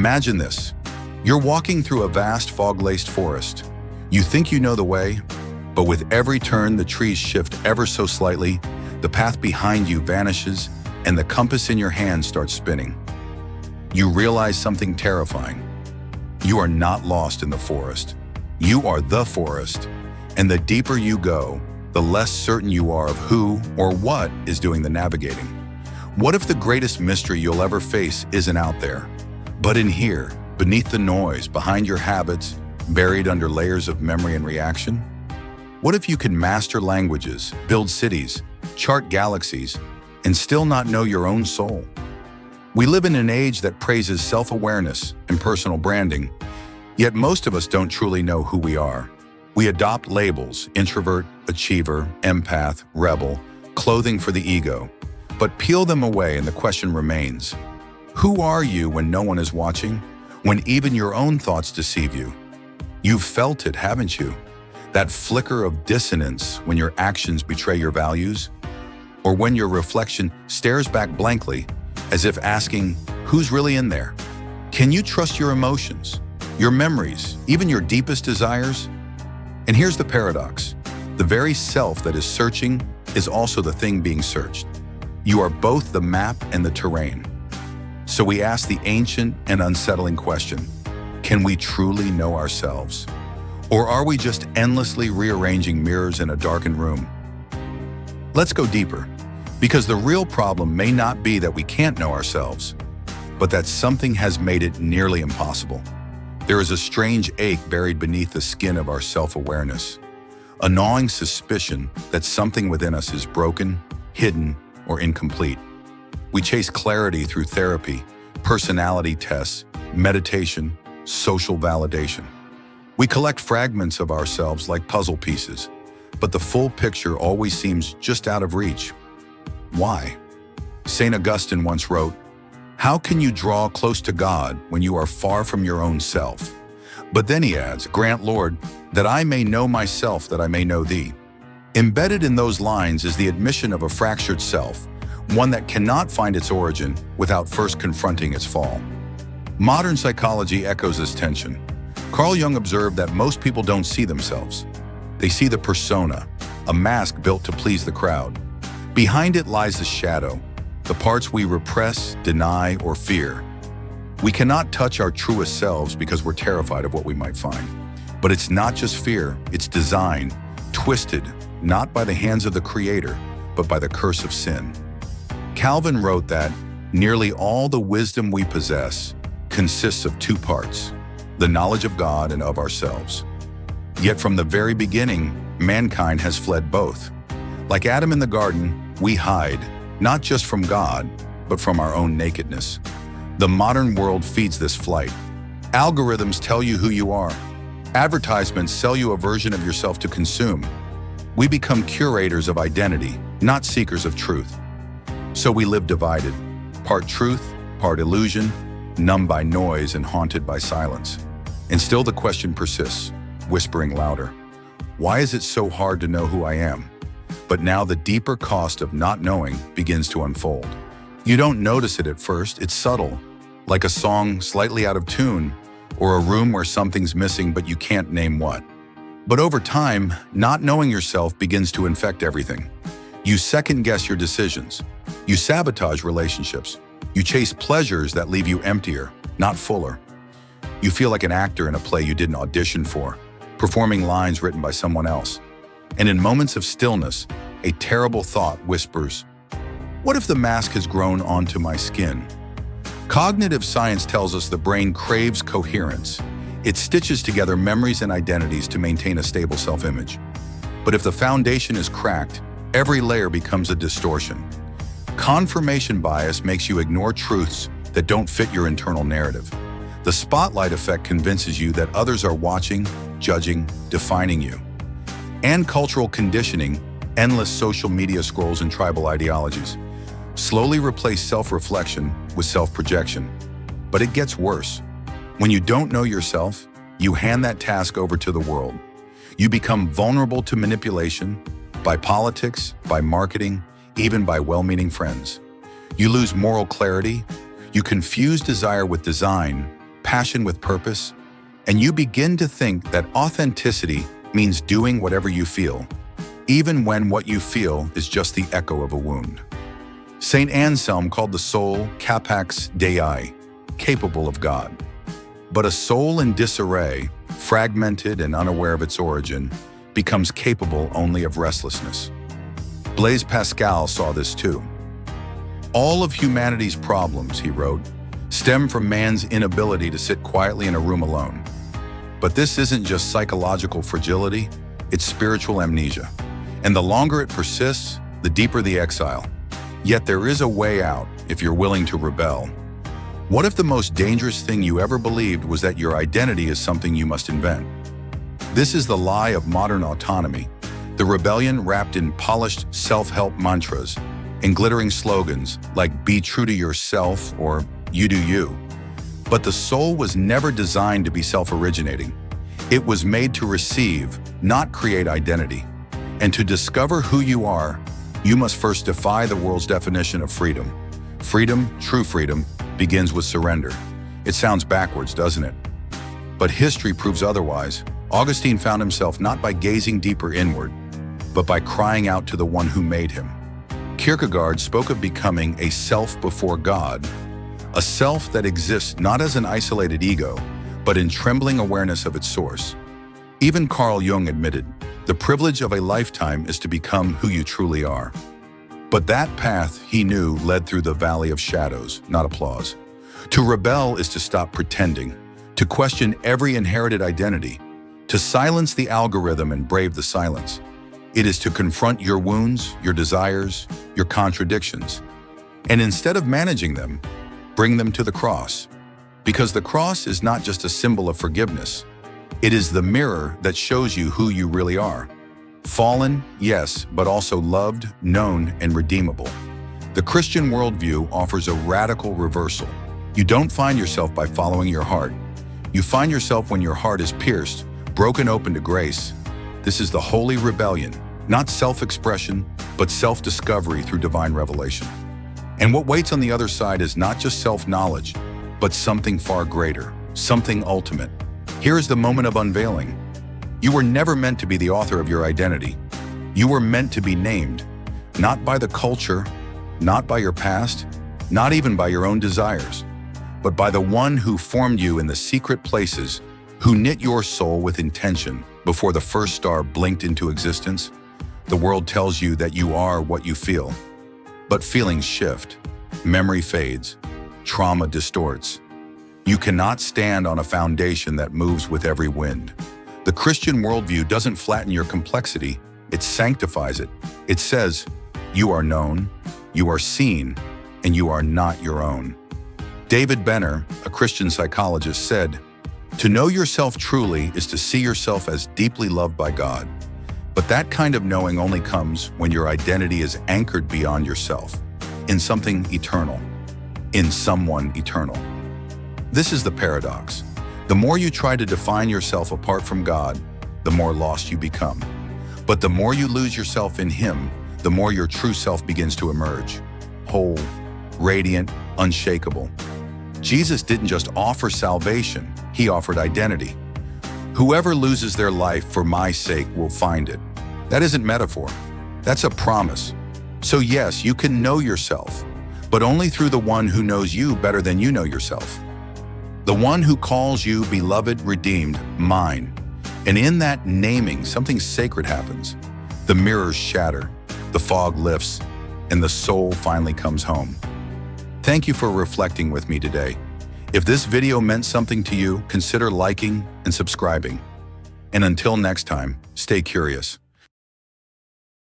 Imagine this. You're walking through a vast fog-laced forest. You think you know the way, but with every turn the trees shift ever so slightly, the path behind you vanishes, and the compass in your hand starts spinning. You realize something terrifying. You are not lost in the forest. You are the forest, and the deeper you go, the less certain you are of who or what is doing the navigating. What if the greatest mystery you'll ever face isn't out there, but in here, beneath the noise, behind your habits, buried under layers of memory and reaction? What if you could master languages, build cities, chart galaxies, and still not know your own soul? We live in an age that praises self-awareness and personal branding, yet most of us don't truly know who we are. We adopt labels: introvert, achiever, empath, rebel, clothing for the ego. But peel them away and the question remains: who are you when no one is watching? When even your own thoughts deceive you? You've felt it, haven't you? That flicker of dissonance when your actions betray your values? Or when your reflection stares back blankly, as if asking, who's really in there? Can you trust your emotions, your memories, even your deepest desires? And here's the paradox. The very self that is searching is also the thing being searched. You are both the map and the terrain. So we ask the ancient and unsettling question: can we truly know ourselves? Or are we just endlessly rearranging mirrors in a darkened room? Let's go deeper, because the real problem may not be that we can't know ourselves, but that something has made it nearly impossible. There is a strange ache buried beneath the skin of our self-awareness, a gnawing suspicion that something within us is broken, hidden, or incomplete. We chase clarity through therapy, personality tests, meditation, social validation. We collect fragments of ourselves like puzzle pieces, but the full picture always seems just out of reach. Why? St. Augustine once wrote, "How can you draw close to God when you are far from your own self?" But then he adds, "Grant, Lord, that I may know myself, that I may know thee." Embedded in those lines is the admission of a fractured self, one that cannot find its origin without first confronting its fall. Modern psychology echoes this tension. Carl Jung observed that most people don't see themselves. They see the persona, a mask built to please the crowd. Behind it lies the shadow, the parts we repress, deny, or fear. We cannot touch our truest selves because we're terrified of what we might find. But it's not just fear, it's design, twisted, not by the hands of the Creator, but by the curse of sin. Calvin wrote that nearly all the wisdom we possess consists of two parts: the knowledge of God and of ourselves. Yet from the very beginning, mankind has fled both. Like Adam in the garden, we hide, not just from God, but from our own nakedness. The modern world feeds this flight. Algorithms tell you who you are. Advertisements sell you a version of yourself to consume. We become curators of identity, not seekers of truth. So we live divided, part truth, part illusion, numbed by noise and haunted by silence. And still the question persists, whispering louder. Why is it so hard to know who I am? But now the deeper cost of not knowing begins to unfold. You don't notice it at first, it's subtle, like a song slightly out of tune, or a room where something's missing but you can't name what. But over time, not knowing yourself begins to infect everything. You second-guess your decisions. You sabotage relationships. You chase pleasures that leave you emptier, not fuller. You feel like an actor in a play you didn't audition for, performing lines written by someone else. And in moments of stillness, a terrible thought whispers, what if the mask has grown onto my skin? Cognitive science tells us the brain craves coherence. It stitches together memories and identities to maintain a stable self-image. But if the foundation is cracked, every layer becomes a distortion. Confirmation bias makes you ignore truths that don't fit your internal narrative. The spotlight effect convinces you that others are watching, judging, defining you. And cultural conditioning, endless social media scrolls and tribal ideologies, slowly replace self-reflection with self-projection. But it gets worse. When you don't know yourself, you hand that task over to the world. You become vulnerable to manipulation by politics, by marketing, even by well-meaning friends. You lose moral clarity. You confuse desire with design, passion with purpose, and you begin to think that authenticity means doing whatever you feel, even when what you feel is just the echo of a wound. Saint Anselm called the soul capax Dei, capable of God. But a soul in disarray, fragmented and unaware of its origin, becomes capable only of restlessness. Blaise Pascal saw this too. All of humanity's problems, he wrote, stem from man's inability to sit quietly in a room alone. But this isn't just psychological fragility, it's spiritual amnesia. And the longer it persists, the deeper the exile. Yet there is a way out if you're willing to rebel. What if the most dangerous thing you ever believed was that your identity is something you must invent? This is the lie of modern autonomy, the rebellion wrapped in polished self-help mantras and glittering slogans like "be true to yourself" or "you do you." But the soul was never designed to be self-originating. It was made to receive, not create identity. And to discover who you are, you must first defy the world's definition of freedom. Freedom, true freedom, begins with surrender. It sounds backwards, doesn't it? But history proves otherwise. Augustine found himself not by gazing deeper inward, but by crying out to the one who made him. Kierkegaard spoke of becoming a self before God, a self that exists not as an isolated ego, but in trembling awareness of its source. Even Carl Jung admitted, the privilege of a lifetime is to become who you truly are. But that path, he knew, led through the valley of shadows, not applause. To rebel is to stop pretending, to question every inherited identity, to silence the algorithm and brave the silence. It is to confront your wounds, your desires, your contradictions. And instead of managing them, bring them to the cross. Because the cross is not just a symbol of forgiveness. It is the mirror that shows you who you really are. Fallen, yes, but also loved, known, and redeemable. The Christian worldview offers a radical reversal. You don't find yourself by following your heart. You find yourself when your heart is pierced, broken open to grace. This is the holy rebellion, not self-expression, but self-discovery through divine revelation. And what waits on the other side is not just self-knowledge, but something far greater, something ultimate. Here is the moment of unveiling. You were never meant to be the author of your identity. You were meant to be named, not by the culture, not by your past, not even by your own desires, but by the one who formed you in the secret places, who knit your soul with intention before the first star blinked into existence. The world tells you that you are what you feel. But feelings shift, memory fades, trauma distorts. You cannot stand on a foundation that moves with every wind. The Christian worldview doesn't flatten your complexity, it sanctifies it. It says, you are known, you are seen, and you are not your own. David Benner, a Christian psychologist, said, "To know yourself truly is to see yourself as deeply loved by God. But that kind of knowing only comes when your identity is anchored beyond yourself, in something eternal, in someone eternal." This is the paradox. The more you try to define yourself apart from God, the more lost you become. But the more you lose yourself in Him, the more your true self begins to emerge, whole, radiant, unshakable. Jesus didn't just offer salvation, He offered identity. Whoever loses their life for my sake will find it. That isn't metaphor, that's a promise. So yes, you can know yourself, but only through the one who knows you better than you know yourself. The one who calls you beloved, redeemed, mine. And in that naming, something sacred happens. The mirrors shatter, the fog lifts, and the soul finally comes home. Thank you for reflecting with me today. If this video meant something to you, consider liking and subscribing. And until next time, stay curious.